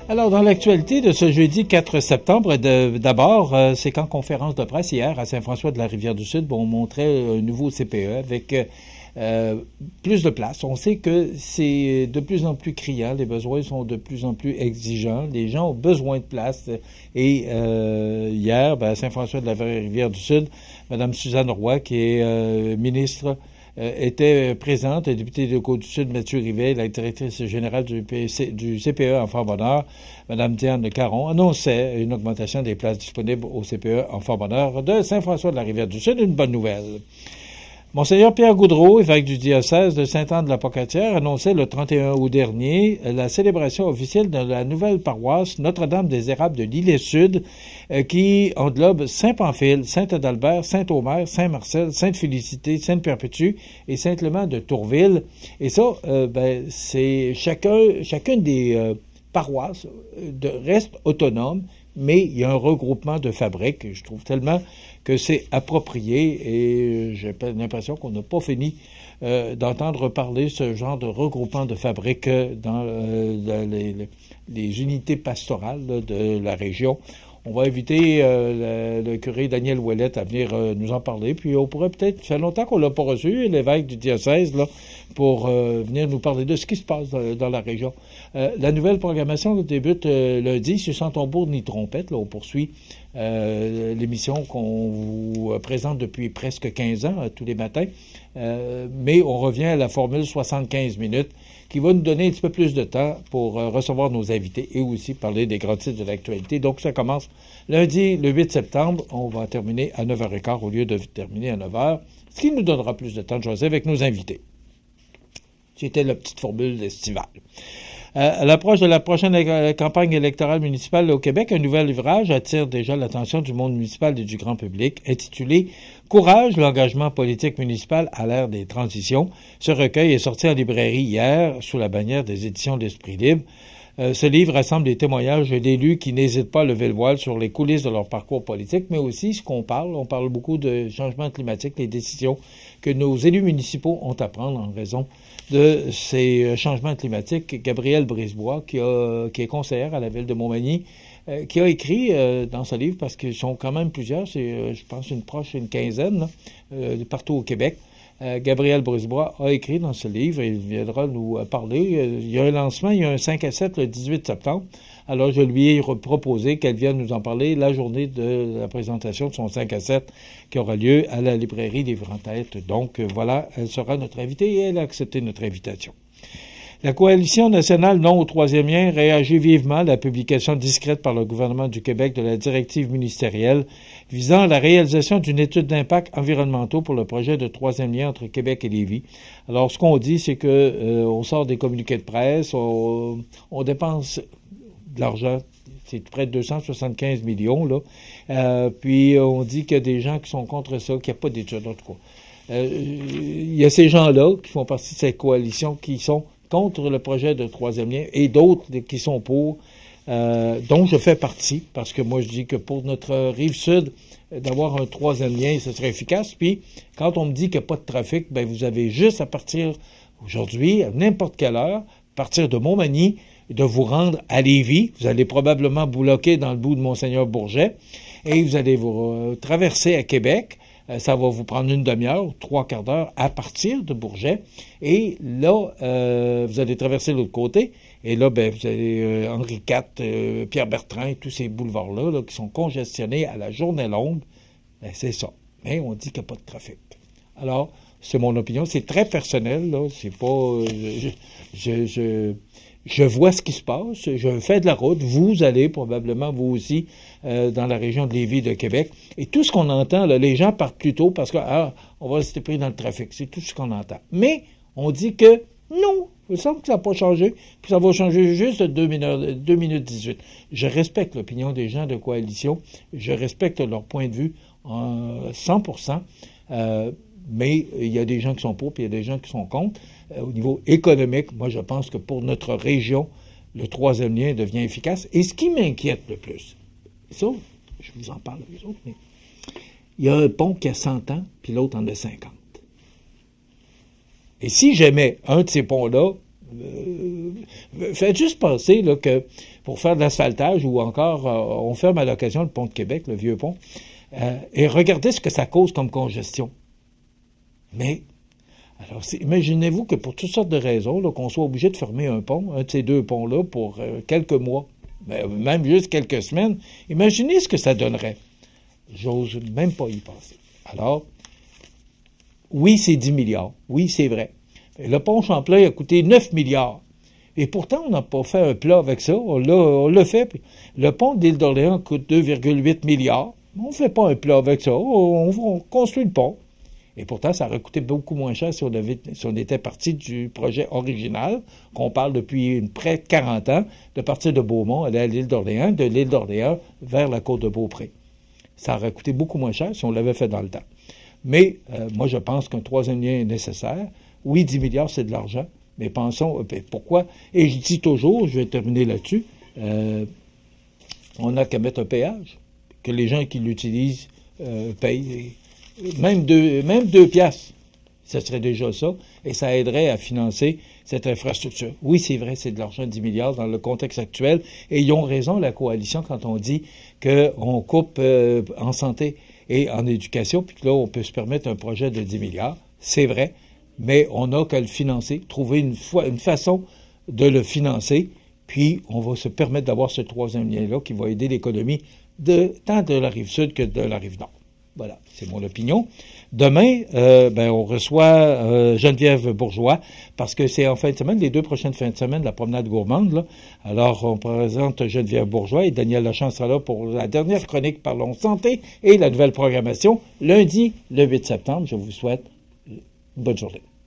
Alors, dans l'actualité de ce jeudi 4 septembre, d'abord, c'est qu'en conférence de presse hier à Saint-François-de-la-Rivière-du-Sud, on montrait un nouveau CPE avec plus de place. On sait que c'est de plus en plus criant, les besoins sont de plus en plus exigeants, les gens ont besoin de place. Et hier, à Saint-François-de-la-Rivière-du-Sud, Mme Suzanne Roy, qui est ministre, était présente, le député de Côte-du-Sud, Mathieu Rivet, la directrice générale du CPE Enfants-Bonheur, Mme Diane Caron, annonçait une augmentation des places disponibles au CPE Enfants-Bonheur de Saint-François-de-la-Rivière-du-Sud. Une bonne nouvelle. Monseigneur Pierre Goudreau, évêque du diocèse de Sainte-Anne-de-la-Pocatière, annonçait le 31 août dernier la célébration officielle de la nouvelle paroisse Notre-Dame des Érables de l'Île-Sud, qui englobe Saint-Pamphile, Saint-Adalbert, Saint-Omer, Saint-Marcel, Sainte-Félicité, Sainte-Perpétue et Saint-Clément de Tourville. Et ça, c'est chacune des paroisses reste autonome, mais il y a un regroupement de fabriques. Je trouve tellement que c'est approprié et j'ai l'impression qu'on n'a pas fini d'entendre parler ce genre de regroupement de fabriques dans les unités pastorales de la région. On va inviter le curé Daniel Ouellette à venir nous en parler. Puis on pourrait peut-être, ça fait longtemps qu'on l'a pas reçu, l'évêque du diocèse, là, pour venir nous parler de ce qui se passe dans la région. La nouvelle programmation débute lundi, c'est sans tambour ni trompette. Là, on poursuit l'émission qu'on vous présente depuis presque 15 ans, tous les matins. Mais on revient à la formule 75 minutes qui va nous donner un petit peu plus de temps pour recevoir nos invités et aussi parler des grands titres de l'actualité. Donc, ça commence lundi, le 8 septembre. On va terminer à 9h15 au lieu de terminer à 9h, ce qui nous donnera plus de temps de choisir avec nos invités. C'était la petite formule estivale. À l'approche de la prochaine campagne électorale municipale au Québec, un nouvel ouvrage attire déjà l'attention du monde municipal et du grand public, intitulé « Courage, l'engagement politique municipal à l'ère des transitions ». Ce recueil est sorti en librairie hier sous la bannière des éditions d'Esprit Libre. Ce livre rassemble des témoignages d'élus qui n'hésitent pas à lever le voile sur les coulisses de leur parcours politique, mais aussi ce qu'on parle. On parle beaucoup de changement climatique, les décisions que nos élus municipaux ont à prendre en raison de ces changements climatiques. Gabrielle Brisebois, qui est conseillère à la ville de Montmagny, qui a écrit dans ce livre, parce qu'ils sont quand même plusieurs, c'est, je pense, une quinzaine, partout au Québec. Gabrielle Brisebois a écrit dans ce livre et il viendra nous parler. Il y a un lancement, il y a un 5 à 7 le 18 septembre. Alors, je lui ai proposé qu'elle vienne nous en parler la journée de la présentation de son 5 à 7 qui aura lieu à la librairie des Grands-Têtes. Donc, voilà, elle sera notre invitée et elle a accepté notre invitation. La Coalition nationale non au troisième lien réagit vivement à la publication discrète par le gouvernement du Québec de la directive ministérielle visant la réalisation d'une étude d'impact environnementaux pour le projet de troisième lien entre Québec et Lévis. Alors, ce qu'on dit, c'est que on sort des communiqués de presse, on dépense de l'argent, c'est près de 275 millions, là. Puis, on dit qu'il y a des gens qui sont contre ça, qu'il n'y a pas d'études, en tout cas. Il y a ces gens-là qui font partie de cette coalition qui sont contre le projet de troisième lien et d'autres qui sont pour, dont je fais partie, parce que moi je dis que pour notre Rive-Sud, d'avoir un troisième lien, ce serait efficace. Puis, quand on me dit qu'il n'y a pas de trafic, ben vous avez juste à partir aujourd'hui, à n'importe quelle heure, partir de Montmagny, de vous rendre à Lévis. Vous allez probablement bloquer dans le bout de Monseigneur Bourget et vous allez vous traverser à Québec. Ça va vous prendre une demi-heure, 3/4 d'heure à partir de Bourget. Et là, vous allez traverser l'autre côté. Et là, ben, vous avez Henri IV, Pierre-Bertrand et tous ces boulevards-là là, qui sont congestionnés à la journée longue. Ben, c'est ça. Mais on dit qu'il n'y a pas de trafic. Alors, c'est mon opinion. C'est très personnel, là. C'est pas... Je vois ce qui se passe, je fais de la route, vous allez probablement, vous aussi, dans la région de Lévis, de Québec. Et tout ce qu'on entend, là, les gens partent plus tôt parce que, on va rester pris dans le trafic. C'est tout ce qu'on entend. Mais, on dit que, non, il semble que ça n'a pas changé, puis ça va changer juste de 2 minutes 18. Je respecte l'opinion des gens de coalition, je respecte leur point de vue 100%, mais il y a des gens qui sont pour, puis il y a des gens qui sont contre. Au niveau économique, moi, je pense que pour notre région, le troisième lien devient efficace. Et ce qui m'inquiète le plus, ça, je vous en parle les autres, mais il y a un pont qui a 100 ans, puis l'autre en a 50. Et si jamais un de ces ponts-là, faites juste penser là, que pour faire de l'asphaltage ou encore on ferme à l'occasion le pont de Québec, le vieux pont, et regardez ce que ça cause comme congestion. Mais, alors, imaginez-vous que pour toutes sortes de raisons, là, qu'on soit obligé de fermer un pont, un de ces deux ponts-là, pour quelques mois, même juste quelques semaines, imaginez ce que ça donnerait. J'ose même pas y penser. Alors, oui, c'est 10 milliards. Oui, c'est vrai. Le pont Champlain a coûté 9 milliards. Et pourtant, on n'a pas fait un plat avec ça. On l'a fait. Le pont de l'île d'Orléans coûte 2,8 milliards. On ne fait pas un plat avec ça. On construit le pont. Et pourtant, ça aurait coûté beaucoup moins cher si on était parti du projet original, qu'on parle depuis près de 40 ans, de partir de Beaumont, aller à l'île d'Orléans, de l'île d'Orléans vers la côte de Beaupré. Ça aurait coûté beaucoup moins cher si on l'avait fait dans le temps. Mais moi, je pense qu'un troisième lien est nécessaire. Oui, 10 milliards, c'est de l'argent, mais pensons, pourquoi? Et je dis toujours, je vais terminer là-dessus, on n'a qu'à mettre un péage, que les gens qui l'utilisent payent. Même 2 piastres, ce serait déjà ça, et ça aiderait à financer cette infrastructure. Oui, c'est vrai, c'est de l'argent, 10 milliards dans le contexte actuel, et ils ont raison, la coalition, quand on dit qu'on coupe en santé et en éducation, puis que là, on peut se permettre un projet de 10 milliards. C'est vrai, mais on n'a qu'à le financer, trouver une façon de le financer, puis on va se permettre d'avoir ce troisième lien-là qui va aider l'économie tant de la Rive-Sud que de la Rive-Nord. Voilà, c'est mon opinion. Demain, on reçoit Geneviève Bourgeois, parce que c'est en fin de semaine, les 2 prochaines fins de semaine, la promenade gourmande. Là. Alors, on présente Geneviève Bourgeois et Daniel Lachance sera là pour la dernière chronique Parlons Santé et la nouvelle programmation, lundi, le 8 septembre. Je vous souhaite une bonne journée.